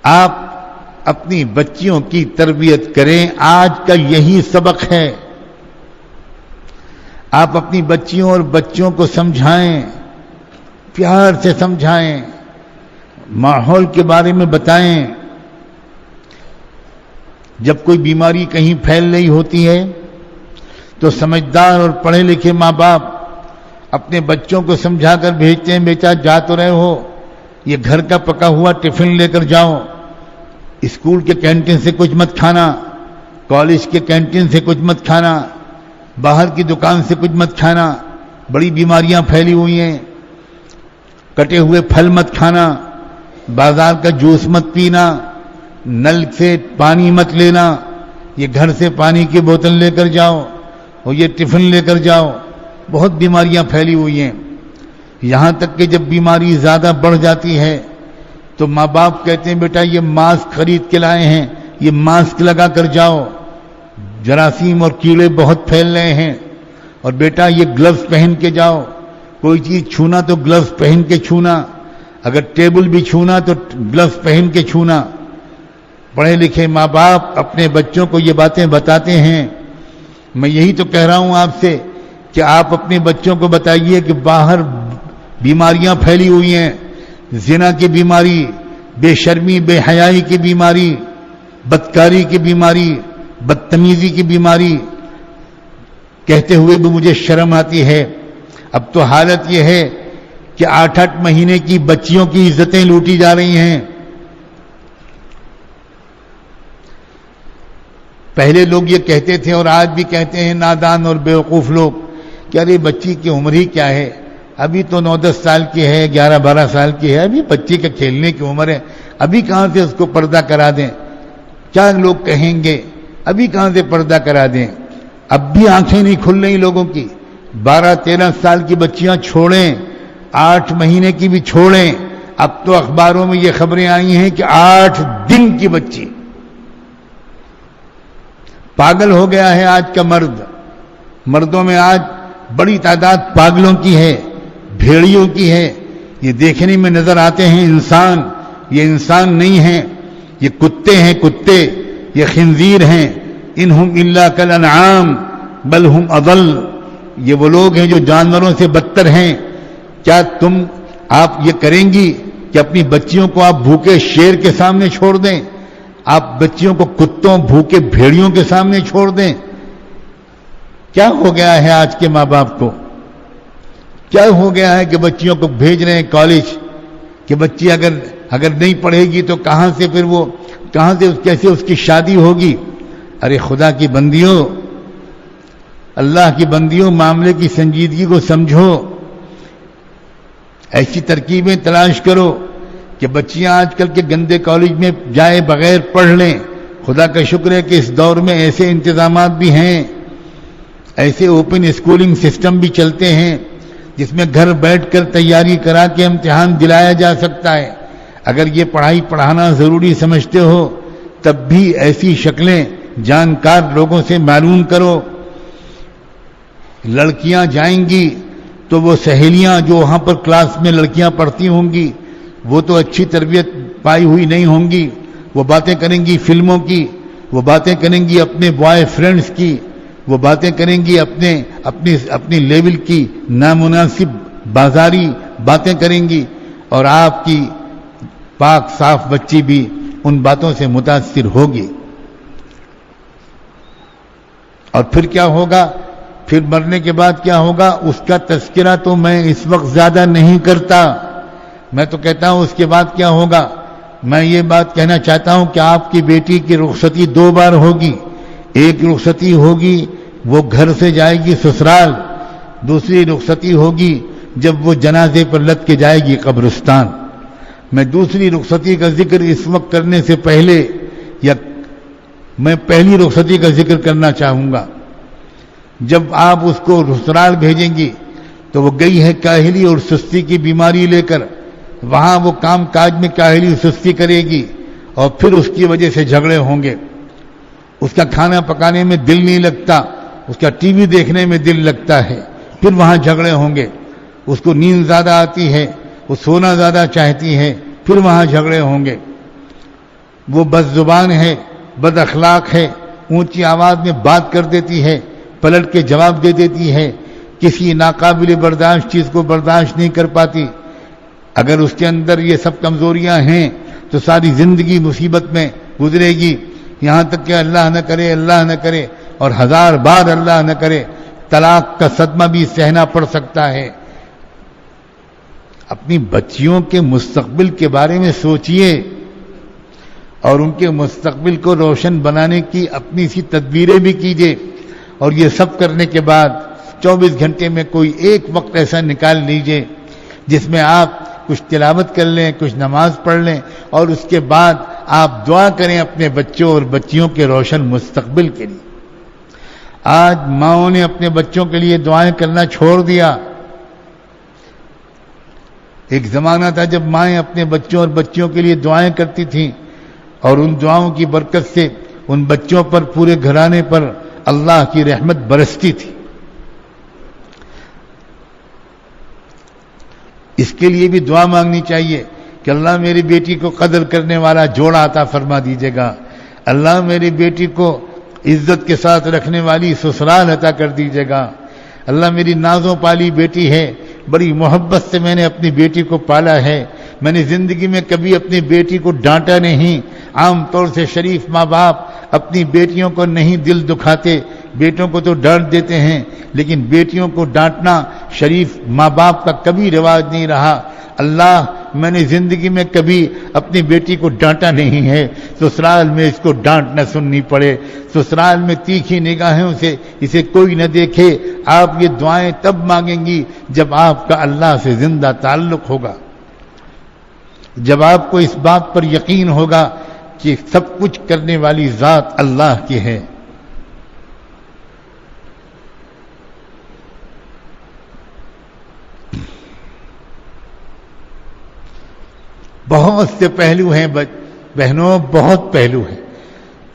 آپ اپنی بچیوں کی تربیت کریں. آج کا یہی سبق ہے. آپ اپنی بچیوں اور بچوں کو سمجھائیں, پیار سے سمجھائیں, ماحول کے بارے میں بتائیں. جب کوئی بیماری کہیں پھیل رہی ہوتی ہے تو سمجھدار اور پڑھے لکھے ماں باپ اپنے بچوں کو سمجھا کر بھیجتے ہیں, بیٹا جا تو رہے ہو, یہ گھر کا پکا ہوا ٹفن لے کر جاؤ, اسکول کے کینٹین سے کچھ مت کھانا, کالج کے کینٹین سے کچھ مت کھانا, باہر کی دکان سے کچھ مت کھانا, بڑی بیماریاں پھیلی ہوئی ہیں, کٹے ہوئے پھل مت کھانا, بازار کا جوس مت پینا, نل سے پانی مت لینا, یہ گھر سے پانی کی بوتل لے کر جاؤ اور یہ ٹفن لے کر جاؤ. بہت بیماریاں پھیلی ہوئی ہیں. یہاں تک کہ جب بیماری زیادہ بڑھ جاتی ہے تو ماں باپ کہتے ہیں بیٹا یہ ماسک خرید کے لائے ہیں, یہ ماسک لگا کر جاؤ, جراثیم اور کیڑے بہت پھیل رہے ہیں, اور بیٹا یہ گلوز پہن کے جاؤ, کوئی چیز چھونا تو گلوز پہن کے چھونا, اگر ٹیبل بھی چھونا تو گلوز پہن کے چھونا. پڑھے لکھے ماں باپ اپنے بچوں کو یہ باتیں بتاتے ہیں. میں یہی تو کہہ رہا ہوں آپ سے کہ آپ اپنے بچوں کو بتائیے کہ باہر بیماریاں پھیلی ہوئی ہیں, زنا کی بیماری, بے شرمی بے حیائی کی بیماری, بدکاری کی بیماری, بدتمیزی کی بیماری. کہتے ہوئے بھی مجھے شرم آتی ہے. اب تو حالت یہ ہے کہ 8-8 مہینے کی بچیوں کی عزتیں لوٹی جا رہی ہیں. پہلے لوگ یہ کہتے تھے اور آج بھی کہتے ہیں نادان اور بیوقوف لوگ کہ ارے بچی کی عمر ہی کیا ہے, ابھی تو 9-10 سال کی ہے, 11-12 سال کی ہے, ابھی بچی کے کھیلنے کی عمر ہے, ابھی کہاں سے اس کو پردہ کرا دیں, کیا لوگ کہیں گے, ابھی کہاں سے پردہ کرا دیں. اب بھی آنکھیں نہیں کھل رہی لوگوں کی. 12-13 سال کی بچیاں چھوڑیں, 8 مہینے کی بھی چھوڑیں. اب تو اخباروں میں یہ خبریں آئی ہیں کہ 8 دن کی بچی. پاگل ہو گیا ہے آج کا مرد. مردوں میں آج بڑی تعداد پاگلوں کی ہے, بھیڑیوں کی ہے. یہ دیکھنے میں نظر آتے ہیں انسان, یہ انسان نہیں ہیں, یہ کتے ہیں, کتے, یہ خنزیر ہیں. انہم الا کالانعام بل ہم اضل. یہ وہ لوگ ہیں جو جانوروں سے بدتر ہیں. کیا آپ یہ کریں گی کہ اپنی بچیوں کو آپ بھوکے شیر کے سامنے چھوڑ دیں, آپ بچیوں کو کتوں بھوکے بھیڑیوں کے سامنے چھوڑ دیں؟ کیا ہو گیا ہے آج کے ماں باپ کو؟ کیا ہو گیا ہے کہ بچیوں کو بھیج رہے ہیں کالج کہ بچی اگر نہیں پڑھے گی تو کہاں سے کیسے اس کی شادی ہوگی؟ ارے خدا کی بندیوں, اللہ کی بندیوں, معاملے کی سنجیدگی کو سمجھو. ایسی ترکیبیں تلاش کرو کہ بچیاں آج کل کے گندے کالج میں جائے بغیر پڑھ لیں. خدا کا شکر ہے کہ اس دور میں ایسے انتظامات بھی ہیں, ایسے اوپن اسکولنگ سسٹم بھی چلتے ہیں جس میں گھر بیٹھ کر تیاری کرا کے امتحان دلایا جا سکتا ہے. اگر یہ پڑھانا ضروری سمجھتے ہو تب بھی ایسی شکلیں جانکار لوگوں سے معلوم کرو. لڑکیاں جائیں گی تو وہ سہیلیاں جو وہاں پر کلاس میں لڑکیاں پڑھتی ہوں گی وہ تو اچھی تربیت پائی ہوئی نہیں ہوں گی. وہ باتیں کریں گی فلموں کی, وہ باتیں کریں گی اپنے بوائے فرینڈز کی, وہ باتیں کریں گی اپنی لیول کی نامناسب بازاری باتیں کریں گی, اور آپ کی پاک صاف بچی بھی ان باتوں سے متاثر ہوگی. اور پھر کیا ہوگا؟ پھر مرنے کے بعد کیا ہوگا اس کا تذکرہ تو میں اس وقت زیادہ نہیں کرتا. میں تو کہتا ہوں اس کے بعد کیا ہوگا. میں یہ بات کہنا چاہتا ہوں کہ آپ کی بیٹی کی رخصتی 2 بار ہوگی. ایک رخصتی ہوگی وہ گھر سے جائے گی سسرال, دوسری رخصتی ہوگی جب وہ جنازے پر لد کے جائے گی قبرستان. میں دوسری رخصتی کا ذکر اس وقت کرنے سے پہلے میں پہلی رخصتی کا ذکر کرنا چاہوں گا. جب آپ اس کو سسرال بھیجیں گی تو وہ گئی ہے کاہلی اور سستی کی بیماری لے کر, وہاں وہ کام کاج میں کاہلی سستی کرے گی اور پھر اس کی وجہ سے جھگڑے ہوں گے. اس کا کھانا پکانے میں دل نہیں لگتا, اس کا ٹی وی دیکھنے میں دل لگتا ہے, پھر وہاں جھگڑے ہوں گے. اس کو نیند زیادہ آتی ہے, وہ سونا زیادہ چاہتی ہے, پھر وہاں جھگڑے ہوں گے. وہ بد زبان ہے، بد اخلاق ہے، اونچی آواز میں بات کر دیتی ہے، پلٹ کے جواب دے دیتی ہے، کسی ناقابل برداشت چیز کو برداشت نہیں کر پاتی. اگر اس کے اندر یہ سب کمزوریاں ہیں تو ساری زندگی مصیبت میں گزرے گی، یہاں تک کہ اللہ نہ کرے، اللہ نہ کرے، اور 1000 بار اللہ نہ کرے، طلاق کا صدمہ بھی سہنا پڑ سکتا ہے. اپنی بچیوں کے مستقبل کے بارے میں سوچئے اور ان کے مستقبل کو روشن بنانے کی اپنی سی تدبیریں بھی کیجئے. اور یہ سب کرنے کے بعد 24 گھنٹے میں کوئی ایک وقت ایسا نکال لیجئے جس میں آپ کچھ تلاوت کر لیں، کچھ نماز پڑھ لیں، اور اس کے بعد آپ دعا کریں اپنے بچوں اور بچیوں کے روشن مستقبل کے لیے. آج ماؤں نے اپنے بچوں کے لیے دعائیں کرنا چھوڑ دیا. ایک زمانہ تھا جب مائیں اپنے بچوں اور بچیوں کے لیے دعائیں کرتی تھیں اور ان دعاؤں کی برکت سے ان بچوں پر، پورے گھرانے پر اللہ کی رحمت برستی تھی. اس کے لیے بھی دعا مانگنی چاہیے کہ اللہ میری بیٹی کو قدر کرنے والا جوڑا عطا فرما دیجیے گا، اللہ میری بیٹی کو عزت کے ساتھ رکھنے والی سسرال عطا کر دیجیے گا، اللہ میری نازوں پالی بیٹی ہے، بڑی محبت سے میں نے اپنی بیٹی کو پالا ہے، میں نے زندگی میں کبھی اپنی بیٹی کو ڈانٹا نہیں. عام طور سے شریف ماں باپ اپنی بیٹیوں کو نہیں دل دکھاتے، بیٹوں کو تو ڈانٹ دیتے ہیں، لیکن بیٹیوں کو ڈانٹنا شریف ماں باپ کا کبھی رواج نہیں رہا. اللہ، میں نے زندگی میں کبھی اپنی بیٹی کو ڈانٹا نہیں ہے، سسرال میں اس کو ڈانٹ نہ سننی پڑے، سسرال میں تیکھی نگاہوں سے اسے کوئی نہ دیکھے. آپ یہ دعائیں تب مانگیں گی جب آپ کا اللہ سے زندہ تعلق ہوگا، جب آپ کو اس بات پر یقین ہوگا کہ سب کچھ کرنے والی ذات اللہ کی ہے. بہت سے پہلو ہیں بہنوں، بہت پہلو ہیں.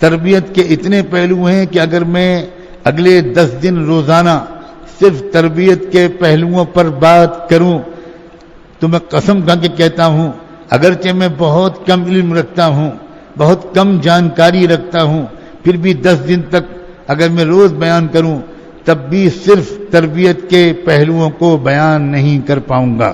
تربیت کے اتنے پہلو ہیں کہ اگر میں اگلے 10 دن روزانہ صرف تربیت کے پہلوؤں پر بات کروں تو میں قسم کھا کے کہتا ہوں، اگرچہ میں بہت کم علم رکھتا ہوں، بہت کم جانکاری رکھتا ہوں، پھر بھی 10 دن تک اگر میں روز بیان کروں تب بھی صرف تربیت کے پہلوؤں کو بیان نہیں کر پاؤں گا.